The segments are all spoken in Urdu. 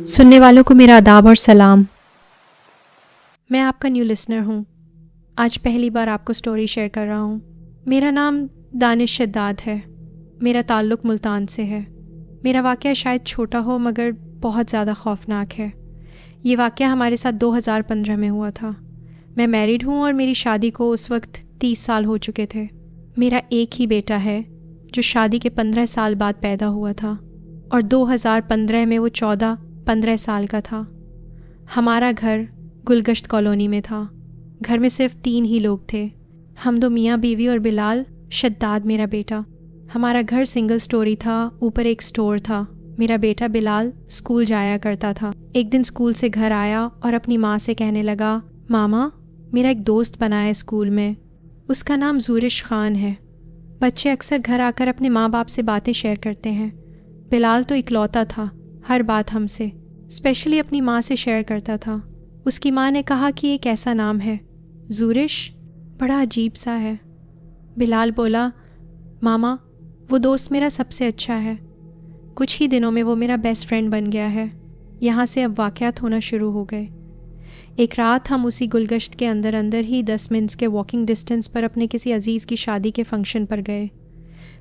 سننے والوں کو میرا آداب اور سلام۔ میں آپ کا نیو لسنر ہوں۔ آج پہلی بار آپ کو سٹوری شیئر کر رہا ہوں۔ میرا نام دانش شداد ہے۔ میرا تعلق ملتان سے ہے۔ میرا واقعہ شاید چھوٹا ہو مگر بہت زیادہ خوفناک ہے۔ یہ واقعہ ہمارے ساتھ 2015 میں ہوا تھا۔ میں میریڈ ہوں اور میری شادی کو اس وقت 30 سال ہو چکے تھے۔ میرا ایک ہی بیٹا ہے جو شادی کے 15 سال بعد پیدا ہوا تھا اور 2015 میں وہ 14-15 سال کا تھا۔ ہمارا گھر گلگشت کالونی میں تھا۔ گھر میں صرف 3 ہی لوگ تھے، ہم 2 میاں بیوی اور بلال شداد میرا بیٹا۔ ہمارا گھر سنگل سٹوری تھا، اوپر ایک سٹور تھا۔ میرا بیٹا بلال اسکول جایا کرتا تھا۔ ایک دن اسکول سے گھر آیا اور اپنی ماں سے کہنے لگا، ماما میرا ایک دوست بنا ہے اسکول میں، اس کا نام زورش خان ہے۔ بچے اکثر گھر آ کر اپنے ماں باپ سے باتیں شیئر کرتے ہیں۔ بلال تو اکلوتا تھا، ہر بات ہم سے، اسپیشلی اپنی ماں سے شیئر کرتا تھا۔ اس کی ماں نے کہا کہ یہ کیسا نام ہے؟ زورش، بڑا عجیب سا ہے۔ بلال بولا، ماما وہ دوست میرا سب سے اچھا ہے، کچھ ہی دنوں میں وہ میرا بیسٹ فرینڈ بن گیا ہے۔ یہاں سے اب واقعات ہونا شروع ہو گئے۔ ایک رات ہم اسی گلگشت کے اندر ہی 10 منٹس کے واکنگ ڈسٹنس پر اپنے کسی عزیز کی شادی کے فنکشن پر گئے۔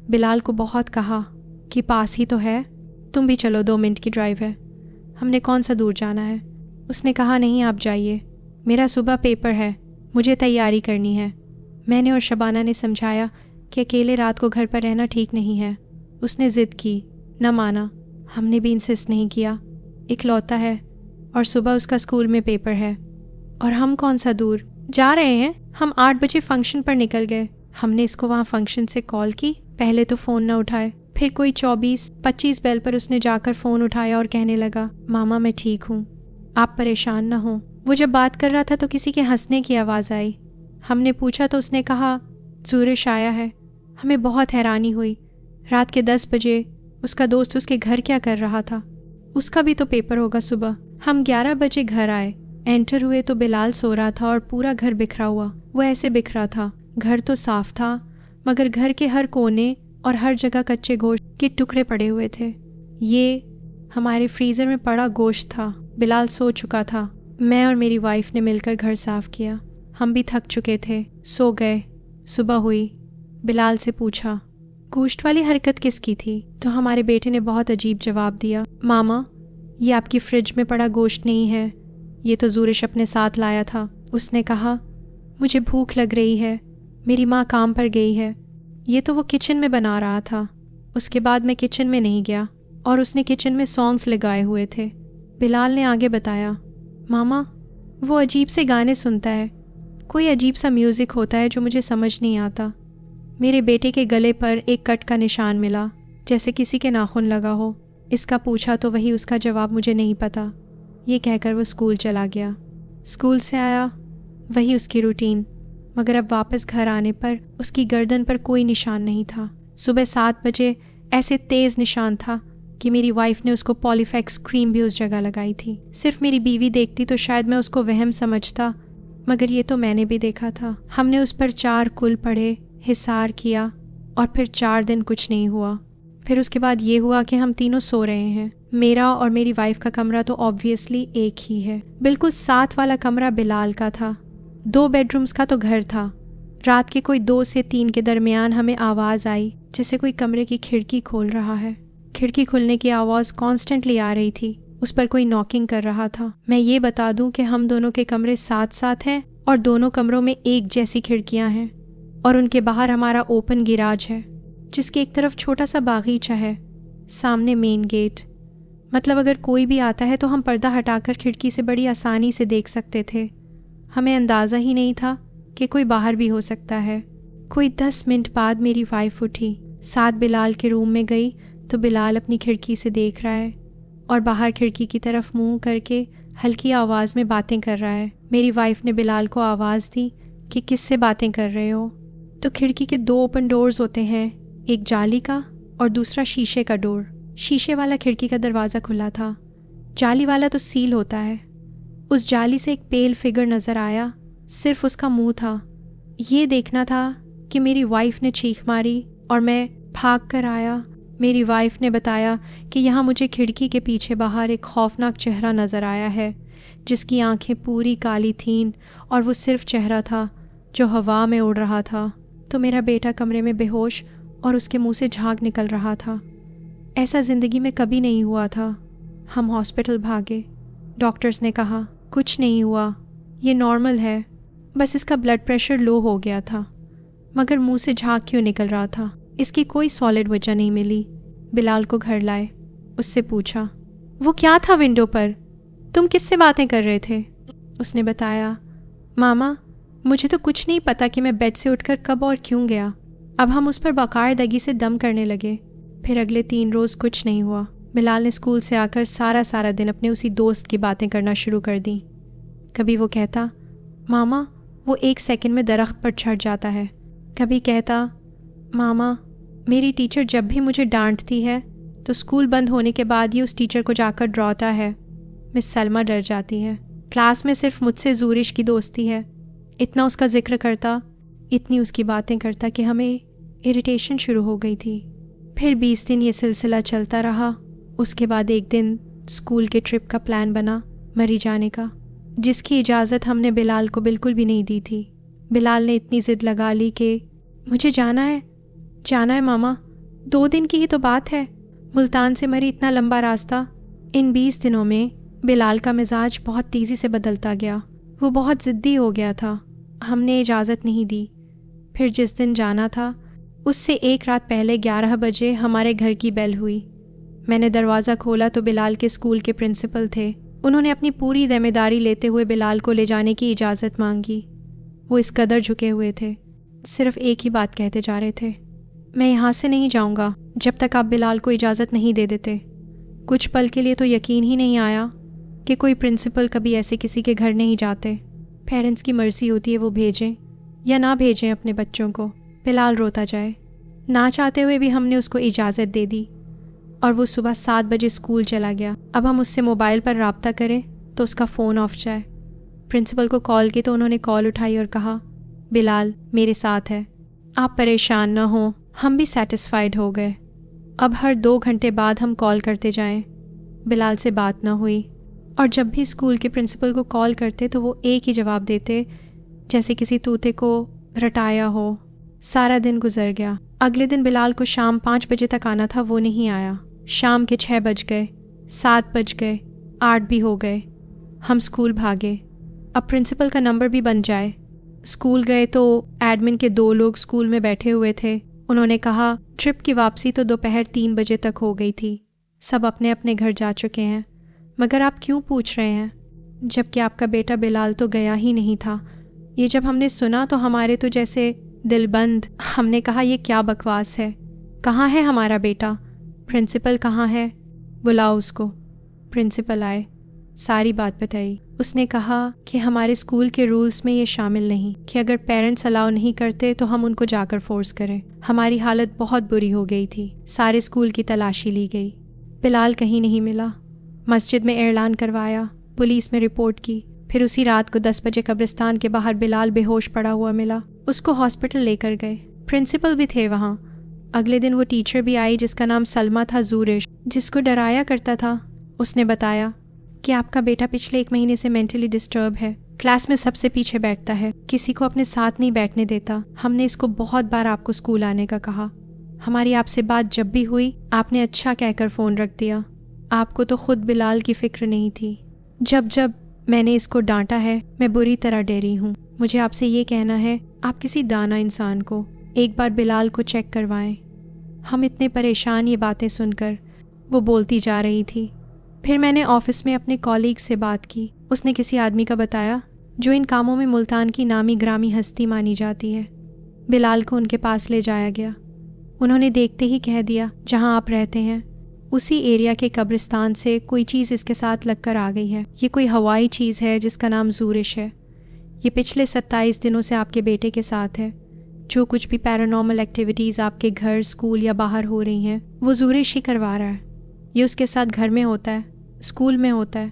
بلال کو بہت کہا کہ پاس ہی تو ہے، تم بھی چلو، 2 منٹ کی ڈرائیو ہے، ہم نے کون سا دور جانا ہے۔ اس نے کہا نہیں آپ جائیے، میرا صبح پیپر ہے، مجھے تیاری کرنی ہے۔ میں نے اور شبانہ نے سمجھایا کہ اکیلے رات کو گھر پر رہنا ٹھیک نہیں ہے۔ اس نے ضد کی، نہ مانا، ہم نے بھی انسسٹ نہیں کیا، اکلوتا ہے اور صبح اس کا اسکول میں پیپر ہے اور ہم کون سا دور جا رہے ہیں۔ ہم 8 بجے فنکشن پر نکل گئے۔ ہم نے اس کو وہاں فنکشن سے کال کی، پہلے تو فون نہ اٹھائے، پھر کوئی 24-25 بیل پر اس نے جا کر فون اٹھایا اور کہنے لگا، ماما میں ٹھیک ہوں، آپ پریشان نہ ہوں۔ وہ جب بات کر رہا تھا تو کسی کے ہنسنے کی آواز آئی۔ ہم نے پوچھا تو اس نے کہا زورش آیا ہے۔ ہمیں بہت حیرانی ہوئی۔ رات کے 10 بجے اس کا دوست اس کے گھر کیا کر رہا تھا؟ اس کا بھی تو پیپر ہوگا صبح۔ ہم 11 بجے گھر آئے، انٹر ہوئے تو بلال سو رہا تھا اور پورا گھر بکھرا ہوا۔ وہ ایسے بکھرا تھا، گھر تو صاف تھا مگر گھر کے ہر کونے اور ہر جگہ کچے گوشت کے ٹکڑے پڑے ہوئے تھے۔ یہ ہمارے فریزر میں پڑا گوشت تھا۔ بلال سو چکا تھا۔ میں اور میری وائف نے مل کر گھر صاف کیا۔ ہم بھی تھک چکے تھے، سو گئے۔ صبح ہوئی، بلال سے پوچھا گوشت والی حرکت کس کی تھی؟ تو ہمارے بیٹے نے بہت عجیب جواب دیا، ماما یہ آپ کی فریج میں پڑا گوشت نہیں ہے، یہ تو زورش اپنے ساتھ لایا تھا۔ اس نے کہا مجھے بھوک لگ رہی ہے، میری ماں کام پر گئی ہے، یہ تو وہ کچن میں بنا رہا تھا۔ اس کے بعد میں کچن میں نہیں گیا اور اس نے کچن میں سانگز لگائے ہوئے تھے۔ بلال نے آگے بتایا، ماما وہ عجیب سے گانے سنتا ہے، کوئی عجیب سا میوزک ہوتا ہے جو مجھے سمجھ نہیں آتا۔ میرے بیٹے کے گلے پر ایک کٹ کا نشان ملا، جیسے کسی کے ناخن لگا ہو۔ اس کا پوچھا تو وہی اس کا جواب مجھے نہیں پتا۔ یہ کہہ کر وہ اسکول چلا گیا۔ اسکول سے آیا، وہی اس کی روٹین، مگر اب واپس گھر آنے پر اس کی گردن پر کوئی نشان نہیں تھا۔ صبح 7 بجے ایسے تیز نشان تھا کہ میری وائف نے اس کو پولی فیکس کریم بھی اس جگہ لگائی تھی۔ صرف میری بیوی دیکھتی تو شاید میں اس کو وہم سمجھتا، مگر یہ تو میں نے بھی دیکھا تھا۔ ہم نے اس پر 4 کل پڑھے، حصار کیا اور پھر 4 دن کچھ نہیں ہوا۔ پھر اس کے بعد یہ ہوا کہ ہم تینوں سو رہے ہیں۔ میرا اور میری وائف کا کمرہ تو آبویسلی ایک ہی ہے۔ بالکل ساتھ والا کمرہ بلال کا تھا۔ 2 بیڈ رومز کا تو گھر تھا۔ رات کے کوئی 2 سے 3 کے درمیان ہمیں آواز آئی جیسے کوئی کمرے کی کھڑکی کھول رہا ہے۔ کھڑکی کھلنے کی آواز کانسٹنٹلی آ رہی تھی، اس پر کوئی ناکنگ کر رہا تھا۔ میں یہ بتا دوں کہ ہم دونوں کے کمرے ساتھ ساتھ ہیں اور دونوں کمروں میں ایک جیسی کھڑکیاں ہیں اور ان کے باہر ہمارا اوپن گیراج ہے جس کی ایک طرف چھوٹا سا باغیچہ ہے، سامنے مین گیٹ۔ مطلب اگر کوئی بھی آتا ہے تو ہم پردہ ہٹا کر کھڑکی سے بڑی آسانی سے دیکھ سکتے تھے۔ ہمیں اندازہ ہی نہیں تھا کہ کوئی باہر بھی ہو سکتا ہے۔ کوئی 10 منٹ بعد میری وائف اٹھی، ساتھ بلال کے روم میں گئی تو بلال اپنی کھڑکی سے دیکھ رہا ہے اور باہر کھڑکی کی طرف منہ کر کے ہلکی آواز میں باتیں کر رہا ہے۔ میری وائف نے بلال کو آواز دی کہ کس سے باتیں کر رہے ہو؟ تو کھڑکی کے 2 اوپن ڈورز ہوتے ہیں، ایک جالی کا اور دوسرا شیشے کا ڈور۔ شیشے والا کھڑکی کا دروازہ کھلا تھا، جالی والا تو سیل ہوتا ہے۔ اس جالی سے ایک پیل فگر نظر آیا، صرف اس کا منہ تھا۔ یہ دیکھنا تھا کہ میری وائف نے چیخ ماری اور میں بھاگ کر آیا۔ میری وائف نے بتایا کہ یہاں مجھے کھڑکی کے پیچھے باہر ایک خوفناک چہرہ نظر آیا ہے جس کی آنکھیں پوری کالی تھیں اور وہ صرف چہرہ تھا جو ہوا میں اڑ رہا تھا۔ تو میرا بیٹا کمرے میں بے ہوش اور اس کے منہ سے جھاگ نکل رہا تھا۔ ایسا زندگی میں کبھی نہیں ہوا تھا۔ ہم ہاسپٹل بھاگے۔ ڈاکٹرز نے کہا کچھ نہیں ہوا، یہ نارمل ہے، بس اس کا بلڈ پریشر لو ہو گیا تھا۔ مگر منہ سے جھاگ کیوں نکل رہا تھا؟ اس کی کوئی سالڈ وجہ نہیں ملی۔ بلال کو گھر لائے، اس سے پوچھا وہ کیا تھا ونڈو پر؟ تم کس سے باتیں کر رہے تھے؟ اس نے بتایا ماما مجھے تو کچھ نہیں پتا کہ میں بیڈ سے اٹھ کر کب اور کیوں گیا۔ اب ہم اس پر باقاعدگی سے دم کرنے لگے۔ پھر اگلے 3 روز کچھ نہیں ہوا۔ بلال نے اسکول سے آ کر سارا دن اپنے اسی دوست کی باتیں کرنا شروع کر دیں۔ کبھی وہ کہتا ماما وہ 1 سیکنڈ میں درخت پر چڑھ جاتا ہے۔ کبھی کہتا ماما میری ٹیچر جب بھی مجھے ڈانٹتی ہے تو اسکول بند ہونے کے بعد یہ اس ٹیچر کو جا کر ڈراتا ہے۔ مس سلمہ ڈر جاتی ہے۔ کلاس میں صرف مجھ سے زورش کی دوستی ہے۔ اتنا اس کا ذکر کرتا، اتنی اس کی باتیں کرتا کہ ہمیں اریٹیشن شروع ہو گئی تھی۔ پھر 20 دن یہ سلسلہ چلتا رہا۔ اس کے بعد ایک دن اسکول کے ٹرپ کا پلان بنا مری جانے کا، جس کی اجازت ہم نے بلال کو بالکل بھی نہیں دی تھی۔ بلال نے اتنی ضد لگا لی کہ مجھے جانا ہے ماما، 2 دن کی ہی تو بات ہے، ملتان سے مری اتنا لمبا راستہ۔ ان 20 دنوں میں بلال کا مزاج بہت تیزی سے بدلتا گیا۔ وہ بہت ضدی ہو گیا تھا۔ ہم نے اجازت نہیں دی۔ پھر جس دن جانا تھا اس سے 1 رات پہلے 11 بجے ہمارے گھر کی بیل ہوئی۔ میں نے دروازہ کھولا تو بلال کے اسکول کے پرنسپل تھے۔ انہوں نے اپنی پوری ذمہ داری لیتے ہوئے بلال کو لے جانے کی اجازت مانگی۔ وہ اس قدر جھکے ہوئے تھے، صرف ایک ہی بات کہتے جا رہے تھے، میں یہاں سے نہیں جاؤں گا جب تک آپ بلال کو اجازت نہیں دے دیتے۔ کچھ پل کے لیے تو یقین ہی نہیں آیا کہ کوئی پرنسپل کبھی ایسے کسی کے گھر نہیں جاتے۔ پیرنٹس کی مرضی ہوتی ہے وہ بھیجیں یا نہ بھیجیں اپنے بچوں کو۔ بلال روتا جائے۔ نہ چاہتے ہوئے بھی ہم نے اس کو اجازت دے دی اور وہ صبح 7 بجے اسکول چلا گیا۔ اب ہم اس سے موبائل پر رابطہ کریں تو اس کا فون آف جائے۔ پرنسپل کو کال کی تو انہوں نے کال اٹھائی اور کہا بلال میرے ساتھ ہے، آپ پریشان نہ ہوں۔ ہم بھی سیٹسفائیڈ ہو گئے۔ اب ہر 2 گھنٹے بعد ہم کال کرتے جائیں۔ بلال سے بات نہ ہوئی، اور جب بھی اسکول کے پرنسپل کو کال کرتے تو وہ ایک ہی جواب دیتے جیسے کسی طوطے کو رٹایا ہو۔ سارا دن گزر گیا۔ اگلے دن بلال کو شام 5 بجے تک آنا تھا، وہ نہیں آیا۔ شام کے 6 بج گئے، 7 بج گئے، 8 بھی ہو گئے۔ ہم اسکول بھاگے۔ اب پرنسپل کا نمبر بھی بن جائے۔ اسکول گئے تو ایڈمن کے 2 لوگ اسکول میں بیٹھے ہوئے تھے۔ انہوں نے کہا ٹرپ کی واپسی تو دوپہر 3 بجے تک ہو گئی تھی، سب اپنے اپنے گھر جا چکے ہیں، مگر آپ کیوں پوچھ رہے ہیں جبکہ آپ کا بیٹا بلال تو گیا ہی نہیں تھا۔ یہ جب ہم نے سنا تو ہمارے تو جیسے دل بند۔ ہم نے کہا یہ کیا بکواس ہے، کہاں ہے ہمارا بیٹا؟ پرنسپل کہاں ہے؟ بلاؤ اس کو۔ پرنسپل آئے، ساری بات بتائی۔ اس نے کہا کہ ہمارے اسکول کے رولز میں یہ شامل نہیں کہ اگر پیرنٹس الاؤ نہیں کرتے تو ہم ان کو جا کر فورس کریں۔ ہماری حالت بہت بری ہو گئی تھی۔ سارے اسکول کی تلاشی لی گئی، بلال کہیں نہیں ملا۔ مسجد میں اعلان کروایا، پولیس میں رپورٹ کی۔ پھر اسی رات کو 10 بجے قبرستان کے باہر بلال بے ہوش پڑا ہوا ملا۔ اس کو ہاسپٹل لے کر گئے، پرنسپل بھی تھے وہاں۔ اگلے دن وہ ٹیچر بھی آئی جس کا نام سلمہ تھا، زورش، جس کو ڈرایا کرتا تھا۔ اس نے بتایا کہ آپ کا بیٹا پچھلے 1 مہینے سے مینٹلی ڈسٹرب ہے، کلاس میں سب سے پیچھے بیٹھتا ہے، کسی کو اپنے ساتھ نہیں بیٹھنے دیتا۔ ہم نے اس کو بہت بار آپ کو اسکول آنے کا کہا، ہماری آپ سے بات جب بھی ہوئی آپ نے اچھا کہہ کر فون رکھ دیا۔ آپ کو تو خود بلال کی فکر نہیں تھی۔ جب میں نے اس کو ڈانٹا ہے میں بری طرح ڈری ہوں۔ مجھے آپ سے یہ کہنا ہے، آپ کسی دانا انسان کو ایک بار بلال کو چیک کروائیں۔ ہم اتنے پریشان یہ باتیں سن کر۔ وہ بولتی جا رہی تھی۔ پھر میں نے آفس میں اپنے کالیگ سے بات کی۔ اس نے کسی آدمی کا بتایا جو ان کاموں میں ملتان کی نامی گرامی ہستی مانی جاتی ہے۔ بلال کو ان کے پاس لے جایا گیا۔ انہوں نے دیکھتے ہی کہہ دیا جہاں آپ رہتے ہیں اسی ایریا کے قبرستان سے کوئی چیز اس کے ساتھ لگ کر آ گئی ہے۔ یہ کوئی ہوائی چیز ہے جس کا نام زورش ہے۔ یہ پچھلے 27 دنوں سے آپ کے بیٹے کے ساتھ ہے۔ جو کچھ بھی پیرانارمل ایکٹیویٹیز آپ کے گھر، اسکول یا باہر ہو رہی ہیں وہ زورش ہی کروا رہا ہے۔ یہ اس کے ساتھ گھر میں ہوتا ہے، اسکول میں ہوتا ہے،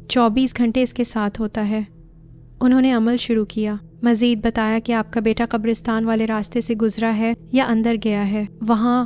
24 گھنٹے اس کے ساتھ ہوتا ہے۔ انہوں نے عمل شروع کیا۔ مزید بتایا کہ آپ کا بیٹا قبرستان والے راستے سے گزرا ہے یا اندر گیا ہے، وہاں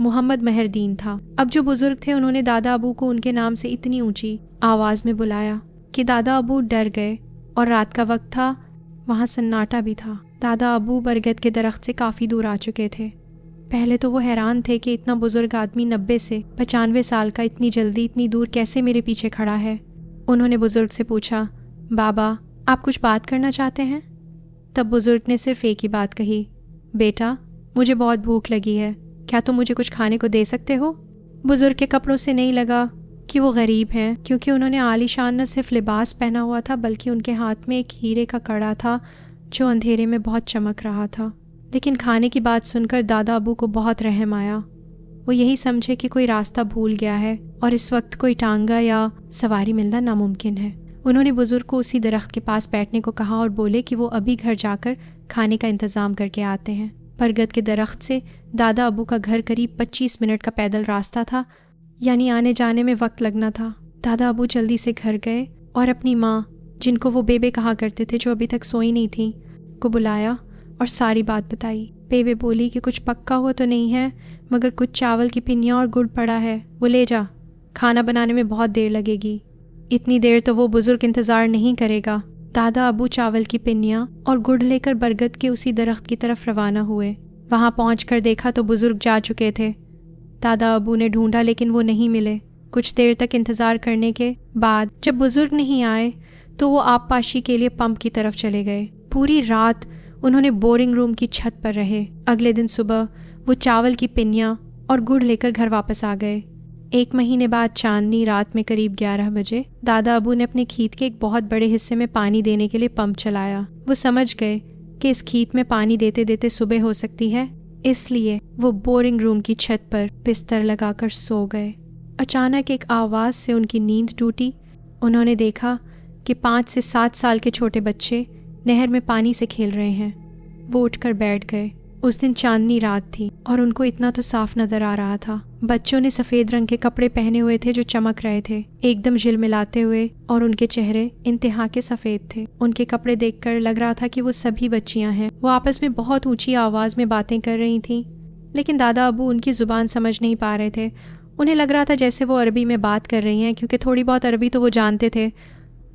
محمد مہردین تھا۔ اب جو بزرگ تھے انہوں نے دادا ابو کو ان کے نام سے اتنی اونچی آواز میں بلایا کہ دادا ابو ڈر گئے، اور رات کا وقت تھا، وہاں سناٹا بھی تھا۔ دادا ابو برگد کے درخت سے کافی دور آ چکے تھے۔ پہلے تو وہ حیران تھے کہ اتنا بزرگ آدمی 90 سے 95 سال کا اتنی جلدی اتنی دور کیسے میرے پیچھے کھڑا ہے۔ انہوں نے بزرگ سے پوچھا، بابا آپ کچھ بات کرنا چاہتے ہیں؟ تب بزرگ نے صرف ایک ہی بات کہی، بیٹا مجھے بہت بھوک لگی ہے، کیا تم مجھے کچھ کھانے کو دے سکتے ہو؟ بزرگ کے کپڑوں سے نہیں لگا کہ وہ غریب ہیں، کیونکہ انہوں نے عالی شان نہ صرف لباس پہنا ہوا تھا بلکہ ان کے ہاتھ میں ایک ہیرے کا کڑا تھا جو اندھیرے میں بہت چمک رہا تھا۔ لیکن کھانے کی بات سن کر دادا ابو کو بہت رحم آیا۔ وہ یہی سمجھے کہ کوئی راستہ بھول گیا ہے اور اس وقت کوئی ٹانگا یا سواری ملنا ناممکن ہے۔ انہوں نے بزرگ کو اسی درخت کے پاس بیٹھنے کو کہا اور بولے کہ وہ ابھی گھر جا کر کھانے کا انتظام کر کے آتے ہیں۔ برگد کے درخت سے دادا ابو کا گھر قریب 25 منٹ کا پیدل راستہ تھا، یعنی آنے جانے میں وقت لگنا تھا۔ دادا ابو جلدی سے گھر گئے اور اپنی ماں، جن کو وہ بیبے کہا کرتے تھے، جو ابھی تک سوئی نہیں تھی، کو بلایا اور ساری بات بتائی۔ بیبے بولی کہ کچھ پکا ہوا تو نہیں ہے، مگر کچھ چاول کی پنیاں اور گڑ پڑا ہے، وہ لے جا، کھانا بنانے میں بہت دیر لگے گی۔ اتنی دیر تو وہ بزرگ انتظار نہیں کرے گا۔ دادا ابو چاول کی پنیاں اور گڑ لے کر برگد کے اسی درخت کی طرف روانہ ہوئے۔ وہاں پہنچ کر دیکھا تو بزرگ جا چکے تھے۔ دادا ابو نے ڈھونڈا لیکن وہ نہیں ملے۔ کچھ دیر تک انتظار کرنے کے بعد جب بزرگ نہیں آئے تو وہ آب پاشی کے لیے پمپ کی طرف چلے گئے۔ پوری رات انہوں نے بورنگ روم کی چھت پر رہے۔ اگلے دن صبح وہ چاول کی پنیاں اور گڑ لے کر گھر واپس آ گئے۔ 1 مہینے بعد چاندنی رات میں قریب 11 بجے دادا ابو نے اپنے کھیت کے ایک بہت بڑے حصے میں پانی دینے کے لیے پمپ چلایا۔ وہ سمجھ گئے کہ اس کھیت میں پانی دیتے دیتے صبح ہو سکتی ہے، اس لیے وہ بورنگ روم کی چھت پر بستر لگا کر سو گئے۔ اچانک ایک آواز سے ان کی نیند ٹوٹی۔ انہوں نے دیکھا کہ 5 سے 7 سال کے چھوٹے بچے نہر میں پانی سے کھیل رہے ہیں۔ وہ اٹھ کر بیٹھ گئے۔ اس دن چاندنی رات تھی اور ان کو اتنا تو صاف نظر آ رہا تھا۔ بچوں نے سفید رنگ کے کپڑے پہنے ہوئے تھے جو چمک رہے تھے، ایک دم جھلملاتے ہوئے، اور ان کے چہرے انتہا کے سفید تھے۔ ان کے کپڑے دیکھ کر لگ رہا تھا کہ وہ سبھی بچیاں ہیں۔ وہ آپس میں بہت اونچی آواز میں باتیں کر رہی تھیں، لیکن دادا ابو ان کی زبان سمجھ نہیں پا رہے تھے۔ انہیں لگ رہا تھا جیسے وہ عربی میں بات کر رہی ہیں، کیونکہ تھوڑی بہت عربی تو وہ جانتے تھے۔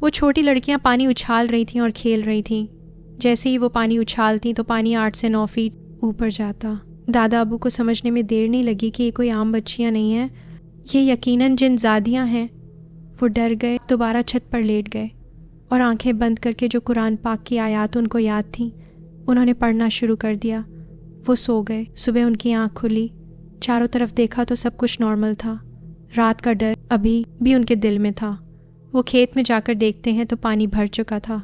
وہ چھوٹی لڑکیاں پانی اچھال رہی تھیں اور کھیل رہی تھیں۔ جیسے ہی وہ پانی اچھالتیں تو پانی 8 سے 9 فیٹ اوپر جاتا۔ دادا ابو کو سمجھنے میں دیر نہیں لگی کہ یہ کوئی عام بچیاں نہیں ہیں، یہ یقیناً جن زادیاں ہیں۔ وہ ڈر گئے، دوبارہ چھت پر لیٹ گئے اور آنکھیں بند کر کے جو قرآن پاک کی آیات ان کو یاد تھیں انہوں نے پڑھنا شروع کر دیا۔ وہ سو گئے۔ صبح ان کی آنکھ کھلی، چاروں طرف دیکھا تو سب کچھ نارمل تھا۔ رات کا ڈر ابھی بھی ان کے دل میں تھا۔ وہ کھیت میں جا کر دیکھتے ہیں تو پانی بھر چکا تھا۔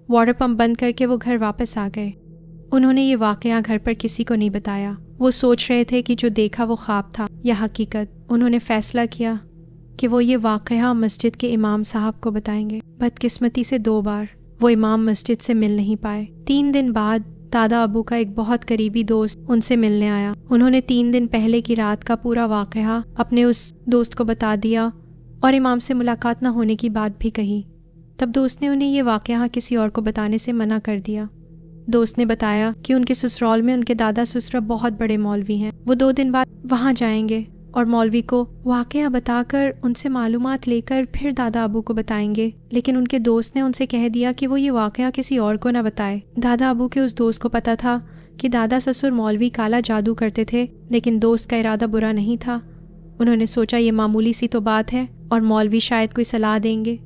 واٹر پمپ بند کر کے وہ گھر واپس آ گئے۔ انہوں نے یہ واقعہ گھر پر کسی کو نہیں بتایا۔ وہ سوچ رہے تھے کہ جو دیکھا وہ خواب تھا یا حقیقت۔ انہوں نے فیصلہ کیا کہ وہ یہ واقعہ مسجد کے امام صاحب کو بتائیں گے۔ بدقسمتی سے 2 بار وہ امام مسجد سے مل نہیں پائے۔ 3 دن بعد دادا ابو کا ایک بہت قریبی دوست ان سے ملنے آیا۔ انہوں نے 3 دن پہلے کی رات کا پورا واقعہ اپنے اس دوست کو بتا دیا اور امام سے ملاقات نہ ہونے کی بات بھی کہی۔ تب دوست نے انہیں یہ واقعہ کسی اور کو بتانے سے منع کر دیا۔ دوست نے بتایا کہ ان کے سسرال میں ان کے دادا سسرا بہت بڑے مولوی ہیں، وہ 2 دن بعد وہاں جائیں گے اور مولوی کو واقعہ بتا کر ان سے معلومات لے کر پھر دادا ابو کو بتائیں گے۔ لیکن ان کے دوست نے ان سے کہہ دیا کہ وہ یہ واقعہ کسی اور کو نہ بتائے۔ دادا ابو کے اس دوست کو پتا تھا کہ دادا سسر مولوی کالا جادو کرتے تھے، لیکن دوست کا ارادہ برا نہیں تھا۔ انہوں نے سوچا یہ معمولی سی تو بات ہے اور مولوی شاید کوئی صلاح دیں گے۔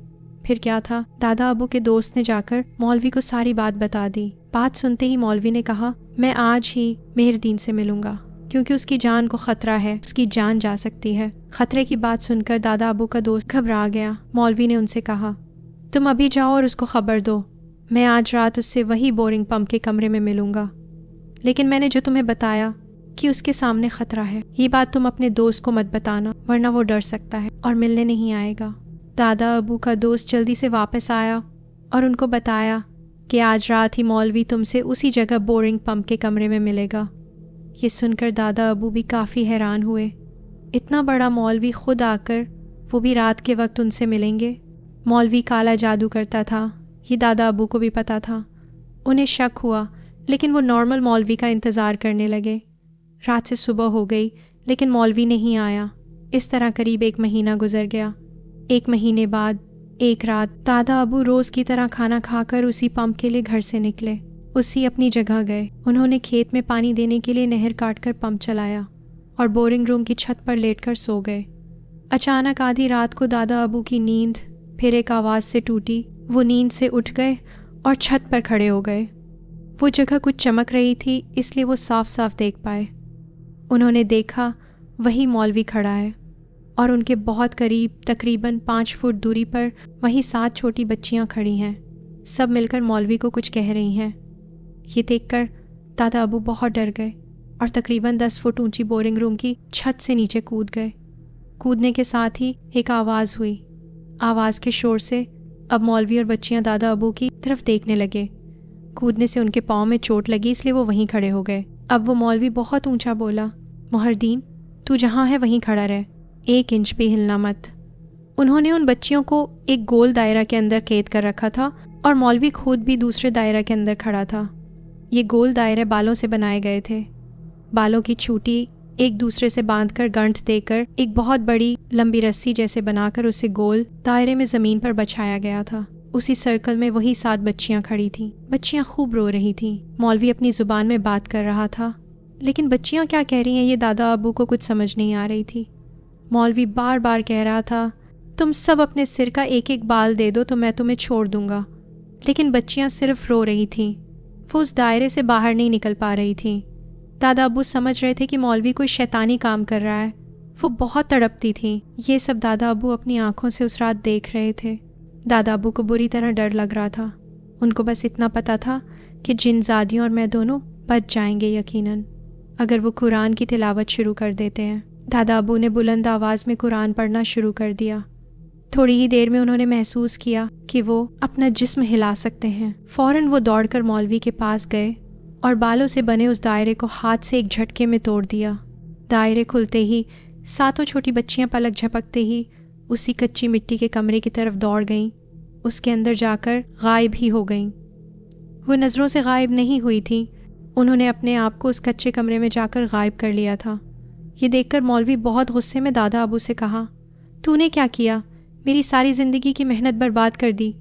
پھر کیا تھا، دادا ابو کے دوست نے جا کر مولوی کو ساری بات بتا دی۔ بات سنتے ہی مولوی نے کہا، میں آج ہی مہردین سے ملوں گا، کیونکہ اس کی جان کو خطرہ ہے، اس کی جان جا سکتی ہے۔ خطرے کی بات سن کر دادا ابو کا دوست گھبرا گیا۔ مولوی نے ان سے کہا، تم ابھی جاؤ اور اس کو خبر دو، میں آج رات اس سے وہی بورنگ پمپ کے کمرے میں ملوں گا، لیکن میں نے جو تمہیں بتایا کہ اس کے سامنے خطرہ ہے، یہ بات تم اپنے دوست کو مت بتانا، ورنہ وہ ڈر سکتا ہے اور ملنے نہیں آئے گا۔ دادا ابو کا دوست جلدی سے واپس آیا اور ان کو بتایا کہ آج رات ہی مولوی تم سے اسی جگہ بورنگ پمپ کے کمرے میں ملے گا۔ یہ سن کر دادا ابو بھی کافی حیران ہوئے، اتنا بڑا مولوی خود آ کر وہ بھی رات کے وقت ان سے ملیں گے۔ مولوی کالا جادو کرتا تھا، یہ دادا ابو کو بھی پتا تھا۔ انہیں شک ہوا، لیکن وہ نارمل مولوی کا انتظار کرنے لگے۔ رات سے صبح ہو گئی، لیکن مولوی نہیں آیا۔ اس طرح قریب 1 مہینہ گزر گیا۔ 1 مہینے بعد ایک رات دادا ابو روز کی طرح کھانا کھا کر اسی پمپ کے لیے گھر سے نکلے، اسی اپنی جگہ گئے۔ انہوں نے کھیت میں پانی دینے کے لیے نہر کاٹ کر پمپ چلایا اور بورنگ روم کی چھت پر لیٹ کر سو گئے۔ اچانک آدھی رات کو دادا ابو کی نیند پھر ایک آواز سے ٹوٹی۔ وہ نیند سے اٹھ گئے اور چھت پر کھڑے ہو گئے۔ وہ جگہ کچھ چمک رہی تھی، اس لیے وہ صاف صاف دیکھ پائے۔ انہوں نے دیکھا وہی مولوی کھڑا ہے اور ان کے بہت قریب تقریباً 5 فٹ دوری پر وہیں 7 چھوٹی بچیاں کھڑی ہیں، سب مل کر مولوی کو کچھ کہہ رہی ہیں۔ یہ دیکھ کر دادا ابو بہت ڈر گئے اور تقریباً 10 فٹ اونچی بورنگ روم کی چھت سے نیچے کود گئے۔ کودنے کے ساتھ ہی ایک آواز ہوئی۔ آواز کے شور سے اب مولوی اور بچیاں دادا ابو کی طرف دیکھنے لگے۔ کودنے سے ان کے پاؤں میں چوٹ لگی، اس لیے وہ وہیں کھڑے ہو گئے۔ اب وہ مولوی بہت اونچا بولا، محردین تو جہاں ہے وہیں کھڑا رہ، 1 انچ بھی ہلنا مت۔ انہوں نے ان بچیوں کو ایک گول دائرہ کے اندر قید کر رکھا تھا اور مولوی خود بھی دوسرے دائرہ کے اندر کھڑا تھا۔ یہ گول دائرے بالوں سے بنائے گئے تھے۔ بالوں کی چھوٹی ایک دوسرے سے باندھ کر گنٹھ دے کر ایک بہت بڑی لمبی رسی جیسے بنا کر اسے گول دائرے میں زمین پر بچھایا گیا تھا۔ اسی سرکل میں وہی 7 بچیاں کھڑی تھیں۔ بچیاں خوب رو رہی تھیں۔ مولوی اپنی زبان میں بات کر رہا تھا، لیکن بچیاں کیا کہہ رہی ہیں یہ دادا ابو کو کچھ سمجھ نہیں آ رہی تھی۔ مولوی بار بار کہہ رہا تھا، تم سب اپنے سر کا 1 بال دے دو تو میں تمہیں چھوڑ دوں گا، لیکن بچیاں صرف رو رہی تھیں۔ وہ اس دائرے سے باہر نہیں نکل پا رہی تھیں۔ دادا ابو سمجھ رہے تھے کہ مولوی کوئی شیطانی کام کر رہا ہے۔ وہ بہت تڑپتی تھیں۔ یہ سب دادا ابو اپنی آنکھوں سے اس رات دیکھ رہے تھے۔ دادا ابو کو بری طرح ڈر لگ رہا تھا۔ ان کو بس اتنا پتا تھا کہ جن زادیوں اور میں دونوں بچ جائیں گے یقیناً، اگر وہ قرآن کی تلاوت شروع کر دیتے ہیں۔ دادا ابو نے بلند آواز میں قرآن پڑھنا شروع کر دیا۔ تھوڑی ہی دیر میں انہوں نے محسوس کیا کہ وہ اپنا جسم ہلا سکتے ہیں۔ فوراً وہ دوڑ کر مولوی کے پاس گئے اور بالوں سے بنے اس دائرے کو ہاتھ سے ایک جھٹکے میں توڑ دیا۔ دائرے کھلتے ہی 7 چھوٹی بچیاں پلک جھپکتے ہی اسی کچی مٹی کے کمرے کی طرف دوڑ گئیں، اس کے اندر جا کر غائب ہی ہو گئیں۔ وہ نظروں سے غائب نہیں ہوئی تھیں، انہوں نے اپنے آپ کو اس کچے کمرے میں جا کر غائب کر لیا تھا۔ یہ دیکھ کر مولوی بہت غصے میں دادا ابو سے کہا، تو نے کیا کیا؟ میری ساری زندگی کی محنت برباد کر دی۔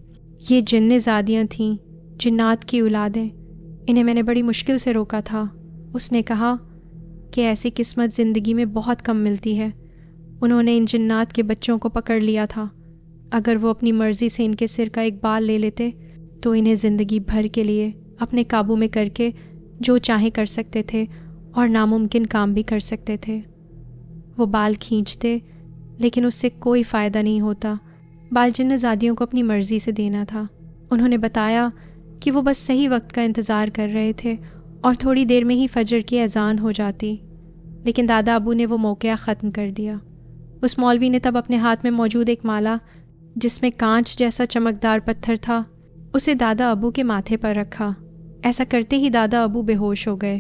یہ جن زادیاں تھیں، جنات کی اولادیں، انہیں میں نے بڑی مشکل سے روکا تھا۔ اس نے کہا کہ ایسی قسمت زندگی میں بہت کم ملتی ہے۔ انہوں نے ان جنات کے بچوں کو پکڑ لیا تھا۔ اگر وہ اپنی مرضی سے ان کے سر کا 1 بال لے لیتے تو انہیں زندگی بھر کے لیے اپنے قابو میں کر کے جو چاہیں کر سکتے تھے اور ناممکن کام بھی کر سکتے تھے۔ وہ بال کھینچتے لیکن اس سے کوئی فائدہ نہیں ہوتا۔ بال جن زادیوں کو اپنی مرضی سے دینا تھا۔ انہوں نے بتایا کہ وہ بس صحیح وقت کا انتظار کر رہے تھے اور تھوڑی دیر میں ہی فجر کی اذان ہو جاتی، لیکن دادا ابو نے وہ موقعہ ختم کر دیا۔ اس مولوی نے تب اپنے ہاتھ میں موجود ایک مالا جس میں کانچ جیسا چمکدار پتھر تھا، اسے دادا ابو کے ماتھے پر رکھا۔ ایسا کرتے ہی دادا ابو بے ہوش ہو گئے۔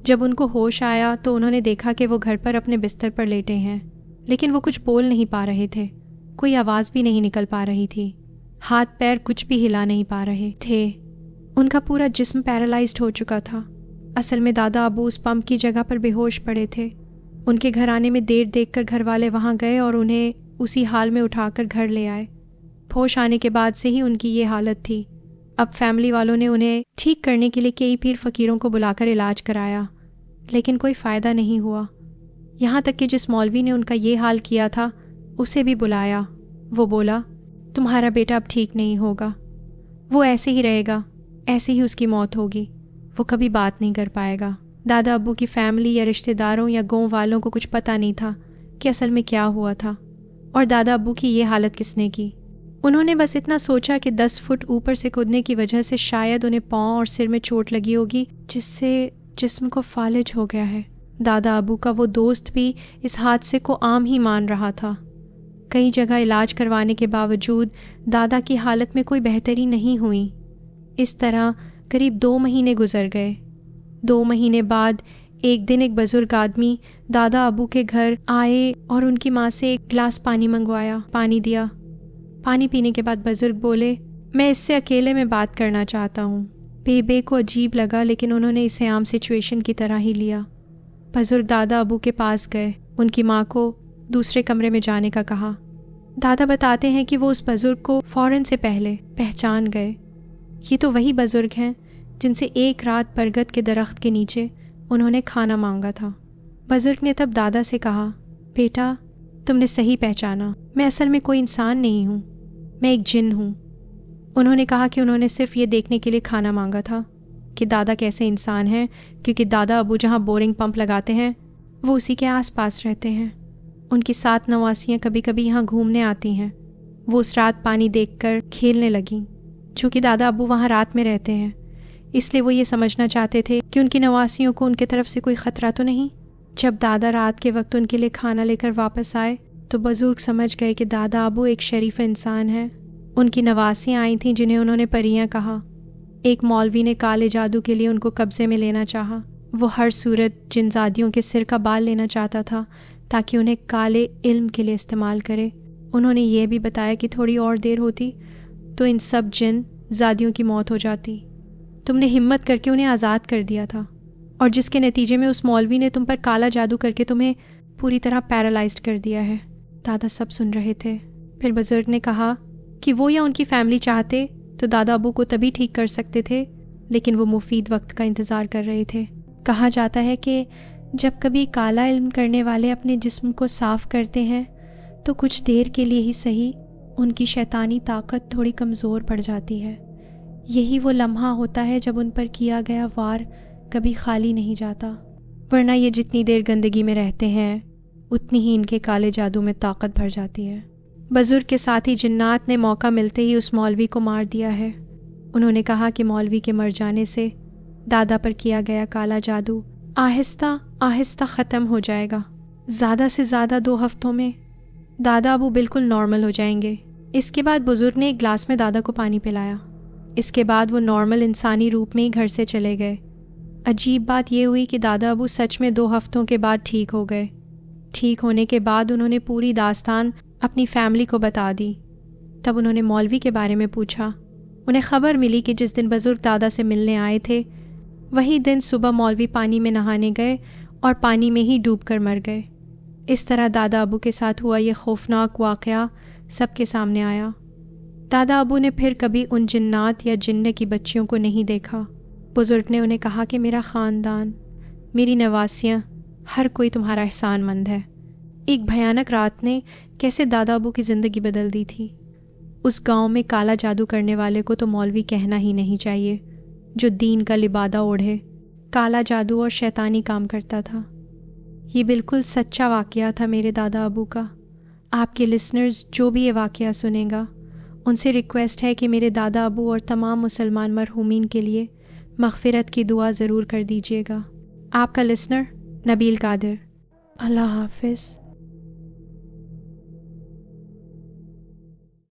جب ان کو ہوش آیا تو انہوں نے دیکھا کہ وہ گھر پر اپنے بستر پر لیٹے ہیں، لیکن وہ کچھ بول نہیں پا رہے تھے، کوئی آواز بھی نہیں نکل پا رہی تھی، ہاتھ پیر کچھ بھی ہلا نہیں پا رہے تھے۔ ان کا پورا جسم پیرالائزڈ ہو چکا تھا۔ اصل میں دادا ابو اس پمپ کی جگہ پر بے ہوش پڑے تھے۔ ان کے گھر آنے میں دیر دیکھ کر گھر والے وہاں گئے اور انہیں اسی حال میں اٹھا کر گھر لے آئے۔ ہوش آنے کے بعد سے ہی ان کی یہ حالت تھی۔ اب فیملی والوں نے انہیں ٹھیک کرنے کے لیے کئی پیر فقیروں کو بلا کر علاج کرایا، لیکن کوئی فائدہ نہیں ہوا۔ یہاں تک کہ جس مولوی نے ان کا یہ حال کیا تھا اسے بھی بلایا۔ وہ بولا، تمہارا بیٹا اب ٹھیک نہیں ہوگا، وہ ایسے ہی رہے گا، ایسے ہی اس کی موت ہوگی، وہ کبھی بات نہیں کر پائے گا۔ دادا ابو کی فیملی یا رشتہ داروں یا گاؤں والوں کو کچھ پتہ نہیں تھا کہ اصل میں کیا ہوا تھا اور دادا ابو کی یہ حالت کس نے کی۔ انہوں نے بس اتنا سوچا کہ 10 فٹ اوپر سے کودنے کی وجہ سے شاید انہیں پاؤں اور سر میں چوٹ لگی ہوگی، جس سے جسم کو فالج ہو گیا ہے۔ دادا ابو کا وہ دوست بھی اس حادثے کو عام ہی مان رہا تھا۔ کئی جگہ علاج کروانے کے باوجود دادا کی حالت میں کوئی بہتری نہیں ہوئی۔ اس طرح قریب 2 مہینے گزر گئے۔ 2 مہینے بعد ایک دن ایک بزرگ آدمی دادا ابو کے گھر آئے اور ان کی ماں سے ایک گلاس پانی منگوایا، پانی دیا۔ پانی پینے کے بعد بزرگ بولے، میں اس سے اکیلے میں بات کرنا چاہتا ہوں۔ بے کو عجیب لگا، لیکن انہوں نے اسے عام سچویشن کی طرح ہی لیا۔ بزرگ دادا ابو کے پاس گئے، ان کی ماں کو دوسرے کمرے میں جانے کا کہا۔ دادا بتاتے ہیں کہ وہ اس بزرگ کو فوراً سے پہلے پہچان گئے۔ یہ تو وہی بزرگ ہیں جن سے ایک رات برگد کے درخت کے نیچے انہوں نے کھانا مانگا تھا۔ بزرگ نے تب دادا سے کہا، بیٹا تم نے صحیح پہچانا، میں اصل میں کوئی انسان نہیں ہوں، میں ایک جن ہوں۔ انہوں نے کہا کہ انہوں نے صرف یہ دیکھنے کے لیے کھانا مانگا تھا کہ دادا کیسے انسان ہیں، کیونکہ دادا ابو جہاں بورنگ پمپ لگاتے ہیں وہ اسی کے آس پاس رہتے ہیں۔ ان کی 7 نواسیاں کبھی کبھی یہاں گھومنے آتی ہیں۔ وہ اس رات پانی دیکھ کر کھیلنے لگیں۔ چونکہ دادا ابو وہاں رات میں رہتے ہیں، اس لیے وہ یہ سمجھنا چاہتے تھے کہ ان کی نواسیوں کو ان کی طرف سے کوئی خطرہ تو نہیں۔ جب دادا رات کے وقت ان کے لیے کھانا لے کر واپس آئے تو بزرگ سمجھ گئے کہ دادا ابو ایک شریف انسان ہیں۔ ان کی نواسیاں آئی تھیں جنہیں انہوں نے پریاں کہا۔ ایک مولوی نے کالے جادو کے لیے ان کو قبضے میں لینا چاہا۔ وہ ہر صورت جن زادیوں کے سر کا بال لینا چاہتا تھا تاکہ انہیں کالے علم کے لیے استعمال کرے۔ انہوں نے یہ بھی بتایا کہ تھوڑی اور دیر ہوتی تو ان سب جن زادیوں کی موت ہو جاتی۔ تم نے ہمت کر کے انہیں آزاد کر دیا تھا، اور جس کے نتیجے میں اس مولوی نے تم پر کالا جادو کر کے تمہیں پوری طرح پیرالائزڈ کر دیا ہے۔ دادا سب سن رہے تھے۔ پھر بزرگ نے کہا کہ وہ یا ان کی فیملی چاہتے تو دادا ابو کو تبھی ٹھیک کر سکتے تھے، لیکن وہ مفید وقت کا انتظار کر رہے تھے۔ کہا جاتا ہے کہ جب کبھی کالا علم کرنے والے اپنے جسم کو صاف کرتے ہیں تو کچھ دیر کے لیے ہی صحیح ان کی شیطانی طاقت تھوڑی کمزور پڑ جاتی ہے۔ یہی وہ لمحہ ہوتا ہے جب ان پر کیا گیا وار کبھی خالی نہیں جاتا، ورنہ یہ جتنی دیر گندگی میں رہتے ہیں اتنی ہی ان کے کالے جادو میں طاقت بھر جاتی ہے۔ بزرگ کے ساتھی جنات نے موقع ملتے ہی اس مولوی کو مار دیا ہے۔ انہوں نے کہا کہ مولوی کے مر جانے سے دادا پر کیا گیا کالا جادو آہستہ آہستہ ختم ہو جائے گا۔ زیادہ سے زیادہ 2 ہفتوں میں دادا ابو بالکل نارمل ہو جائیں گے۔ اس کے بعد بزرگ نے ایک گلاس میں دادا کو پانی پلایا۔ اس کے بعد وہ نارمل انسانی روپ میں ہی گھر سے چلے گئے۔ عجیب بات یہ ہوئی کہ دادا ابو سچ میں 2 ہفتوں کے بعد ٹھیک ہو گئے۔ ٹھیک ہونے کے بعد انہوں نے پوری داستان اپنی فیملی کو بتا دی۔ تب انہوں نے مولوی کے بارے میں پوچھا۔ انہیں خبر ملی کہ جس دن بزرگ دادا سے ملنے آئے تھے وہی دن صبح مولوی پانی میں نہانے گئے اور پانی میں ہی ڈوب کر مر گئے۔ اس طرح دادا ابو کے ساتھ ہوا یہ خوفناک واقعہ سب کے سامنے آیا۔ دادا ابو نے پھر کبھی ان جنات یا جننے کی بچیوں کو نہیں دیکھا۔ بزرگ نے انہیں کہا کہ میرا خاندان، میری نواسیاں، ہر کوئی تمہارا احسان مند ہے۔ ایک بھیانک رات نے کیسے دادا ابو کی زندگی بدل دی تھی۔ اس گاؤں میں کالا جادو کرنے والے کو تو مولوی کہنا ہی نہیں چاہیے، جو دین کا لبادہ اوڑھے کالا جادو اور شیطانی کام کرتا تھا۔ یہ بالکل سچا واقعہ تھا میرے دادا ابو کا۔ آپ کے لسنرز جو بھی یہ واقعہ سنیں گا ان سے ریکویسٹ ہے کہ میرے دادا ابو اور تمام مسلمان مرحومین کے لیے مغفرت کی دعا ضرور کر دیجیے گا۔ آپ کا لسنر نبیل قادر۔ اللہ حافظ۔